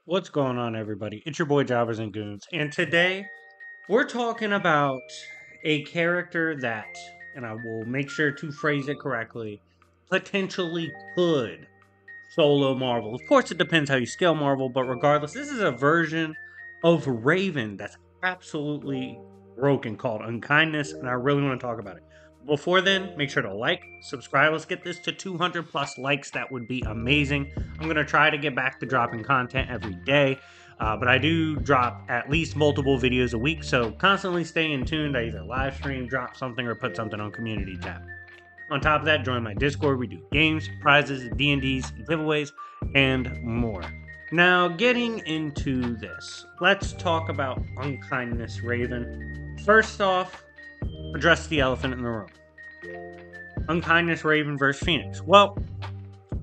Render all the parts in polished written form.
What's going on, everybody? It's your boy Jobbers and Goons, and today we're talking about a character that, and I will make sure to phrase it correctly, potentially could solo Marvel. Of course, it depends how you scale Marvel, but regardless, this is a version of Raven that's absolutely broken called Unkindness, and I really want to talk about it. Before then, make sure to like, subscribe. Let's get this to 200 plus likes. That would be amazing. I'm going to try to get back to dropping content every day, but I do drop at least multiple videos a week, so constantly stay in tuned. I either live stream, drop something, or put something on Community tab. On top of that, join my Discord. We do games, prizes, D&Ds, giveaways, and more. Now, getting into this, let's talk about Unkindness Raven. First off, address the elephant in the room. Unkindness Raven versus Phoenix. Well,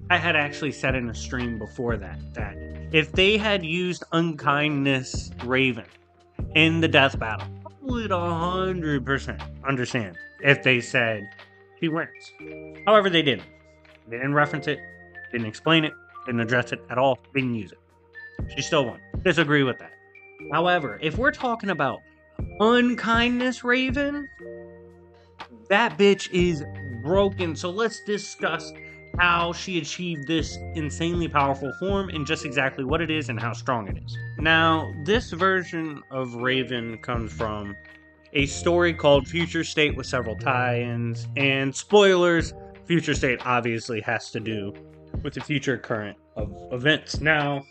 I had actually said in a stream before that if they had used Unkindness Raven in the death battle, I would 100% understand if they said she wins. However, they didn't. They didn't reference it, didn't explain it, didn't address it at all, didn't use it. She still won. Disagree with that. However, if we're talking about Unkindness Raven, that bitch is broken. So let's discuss how she achieved this insanely powerful form and just exactly what it is and how strong it is. Now, this version of Raven comes from a story called Future State with several tie-ins, and spoilers, Future State obviously has to do with the future current of events. Now,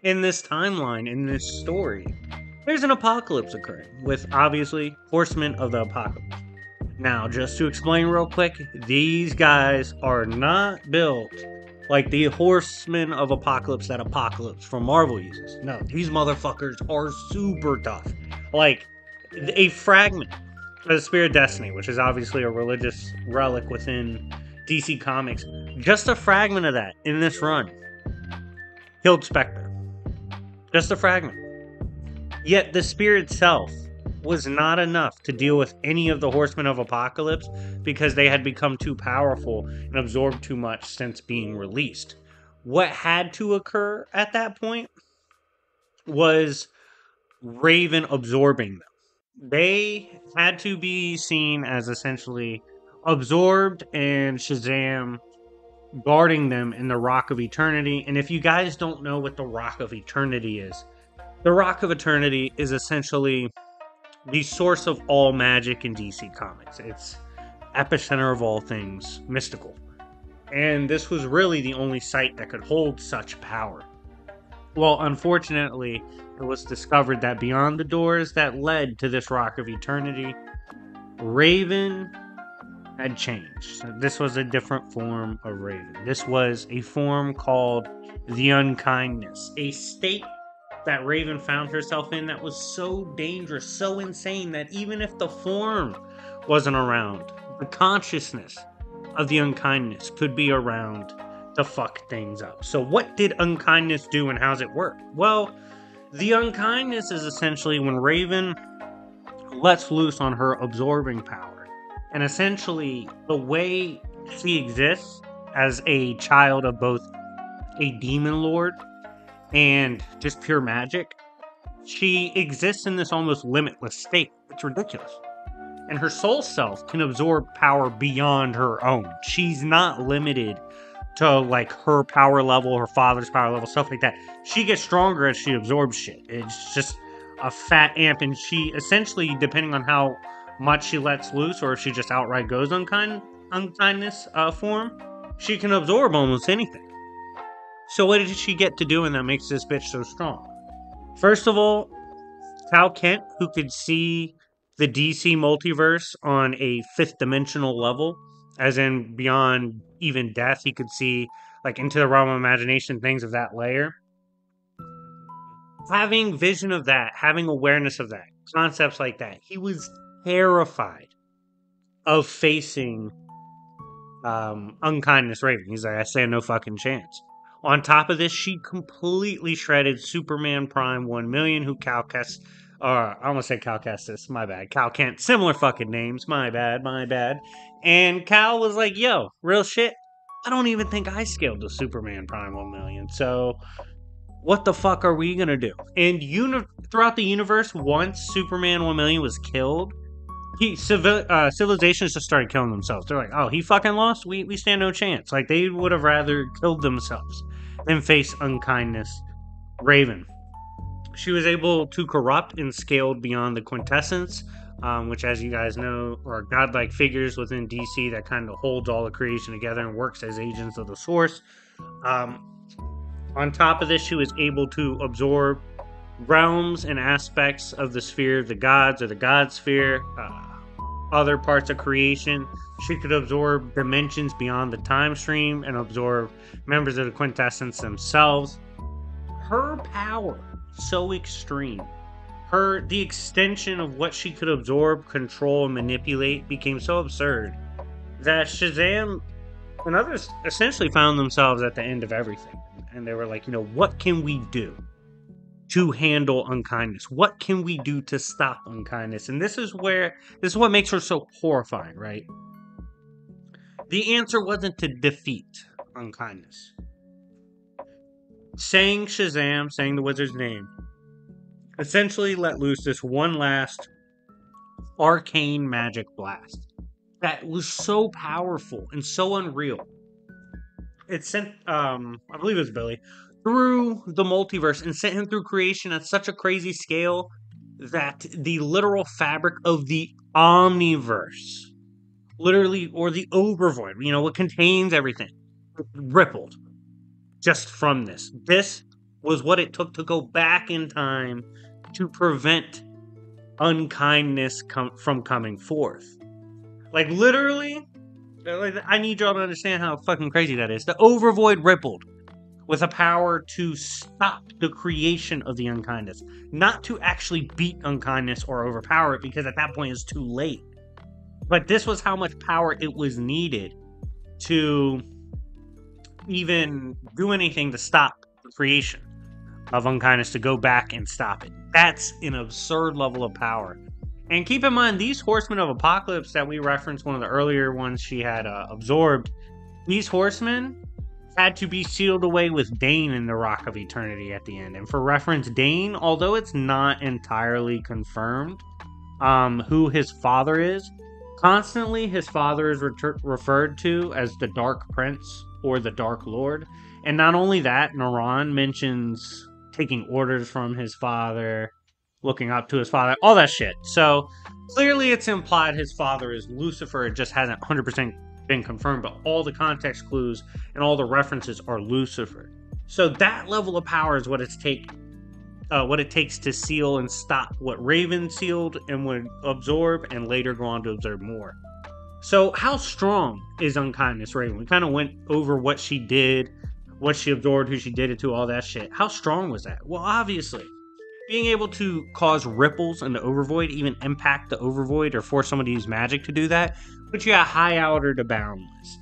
in this timeline, in this story, there's an apocalypse occurring with obviously horsemen of the apocalypse. Now, just to explain real quick, these guys are not built like the horsemen of apocalypse that Apocalypse from Marvel uses. No, these motherfuckers are super tough. Like, a fragment of the Spirit of Destiny, which is obviously a religious relic within DC Comics, just a fragment of that in this run killed Spectre. Just a fragment. Yet the spear itself was not enough to deal with any of the Horsemen of Apocalypse because they had become too powerful and absorbed too much since being released. What had to occur at that point was Raven absorbing them. They had to be seen as essentially absorbed and Shazam guarding them in the Rock of Eternity. And if you guys don't know what the Rock of Eternity is, the Rock of Eternity is essentially the source of all magic in DC Comics. It's epicenter of all things mystical. And this was really the only site that could hold such power. Well, unfortunately, it was discovered that beyond the doors that led to this Rock of Eternity, Raven had changed. This was a different form of Raven. This was a form called the Unkindness, a state that Raven found herself in that was so dangerous, so insane that even if the form wasn't around, the consciousness of the Unkindness could be around to fuck things up. So what did Unkindness do and how's it work? Well, the Unkindness is essentially when Raven lets loose on her absorbing power. And essentially, the way she exists as a child of both a demon lord and just pure magic, she exists in this almost limitless state. It's ridiculous. And her soul self can absorb power beyond her own. She's not limited to like her power level, her father's power level, stuff like that. She gets stronger as she absorbs shit. It's just a fat amp, and she essentially, depending on how much she lets loose, or if she just outright goes unkindness form, she can absorb almost anything. So what did she get to do, and that makes this bitch so strong? First of all, Cal Kent, who could see the DC multiverse on a fifth dimensional level, as in beyond even death, he could see like into the realm of imagination, things of that layer. Having vision of that, having awareness of that, concepts like that, he was terrified of facing Unkindness Raven. He's like, I stand no fucking chance. On top of this, she completely shredded Superman Prime 1 million, who Cal Kestis, I almost said Cal Kestis, my bad. Cal Kent, similar fucking names, my bad. And Cal was like, yo, real shit, I don't even think I scaled to Superman Prime 1 million. So what the fuck are we gonna do? And throughout the universe, once Superman 1,000,000 was killed, civilizations just started killing themselves. They're like, oh, he fucking lost? We stand no chance. Like, they would have rather killed themselves than face Unkindness Raven. She was able to corrupt and scaled beyond the quintessence, which, as you guys know, are godlike figures within DC that kind of holds all the creation together and works as agents of the source. On top of this, she was able to absorb realms and aspects of the sphere of the gods or the god sphere, other parts of creation. She could absorb dimensions beyond the time stream and absorb members of the quintessence themselves. Her power, so extreme. The extension of what she could absorb, control, and manipulate became so absurd that Shazam and others essentially found themselves at the end of everything. And they were like, what can we do to handle unkindness? What can we do to stop unkindness? And this is what makes her so horrifying, right? The answer wasn't to defeat unkindness. Saying Shazam, saying the wizard's name, essentially let loose this one last arcane magic blast that was so powerful and so unreal. It sent, I believe it was Billy, through the multiverse and sent him through creation at such a crazy scale that the literal fabric of the omniverse, literally, or the overvoid, what contains everything, rippled just from this. This was what it took to go back in time to prevent unkindness from coming forth. Like, literally, I need y'all to understand how fucking crazy that is. The overvoid rippled with a power to stop the creation of the unkindness, not to actually beat unkindness or overpower it, because at that point it's too late. But this was how much power it was needed to even do anything to stop the creation of unkindness, to go back and stop it. That's an absurd level of power. And keep in mind, these horsemen of Apocalypse that we referenced, one of the earlier ones she had absorbed, these horsemen had to be sealed away with Dane in the Rock of Eternity at the end. And for reference, Dane, although it's not entirely confirmed who his father is, constantly his father is referred to as the Dark Prince or the Dark Lord. And not only that, Naran mentions taking orders from his father, looking up to his father, all that shit. So clearly it's implied his father is Lucifer. It just hasn't 100% been confirmed, but all the context clues and all the references are Lucifer. So that level of power is what it takes to seal and stop what Raven sealed and would absorb and later go on to absorb more. So how strong is Unkindness Raven? We kind of went over what she did, what she absorbed, who she did it to, all that shit. How strong was that? Well, obviously, being able to cause ripples in the overvoid, even impact the overvoid or force someone to use magic to do that, puts you at high outer to boundless.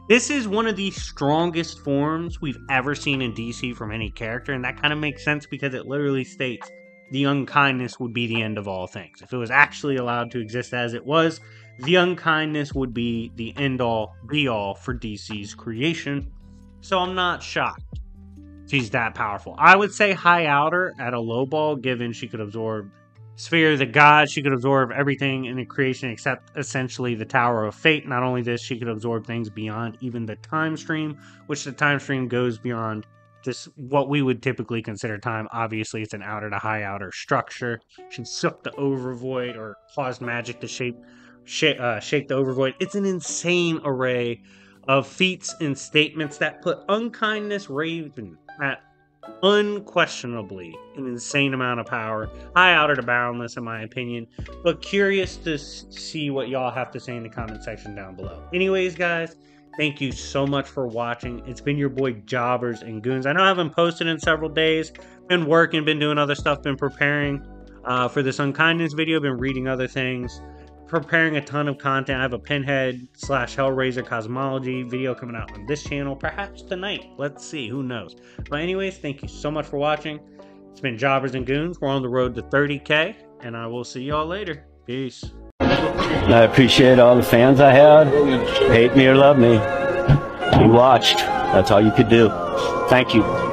This is one of the strongest forms we've ever seen in DC from any character, and that kind of makes sense because it literally states the unkindness would be the end of all things. If it was actually allowed to exist as it was, the unkindness would be the end-all, be-all for DC's creation. So I'm not shocked she's that powerful. I would say high outer at a low ball, given she could absorb Sphere of the Gods, she could absorb everything in the creation except essentially the Tower of Fate. Not only this, she could absorb things beyond even the time stream, which the time stream goes beyond just what we would typically consider time. Obviously, it's an outer to high outer structure. She shook the overvoid or caused magic to shake the overvoid. It's an insane array of feats and statements that put Unkindness Raven at unquestionably an insane amount of power. High outer to boundless, in my opinion. But curious to see what y'all have to say in the comment section down below. Anyways, guys, thank you so much for watching. It's been your boy Jobbers and Goons. I know I haven't posted in several days. Been working, been doing other stuff, been preparing for this Unkindness video, been reading other things, preparing a ton of content. I have a Pinhead / Hellraiser cosmology video coming out on this channel, perhaps tonight. Let's see, who knows. But anyways, thank you so much for watching. It's been Jobbers and Goons. We're on the road to 30K, and I will see y'all later. Peace. I appreciate all the fans I had. Hate me or love me, you watched. That's all you could do. Thank you.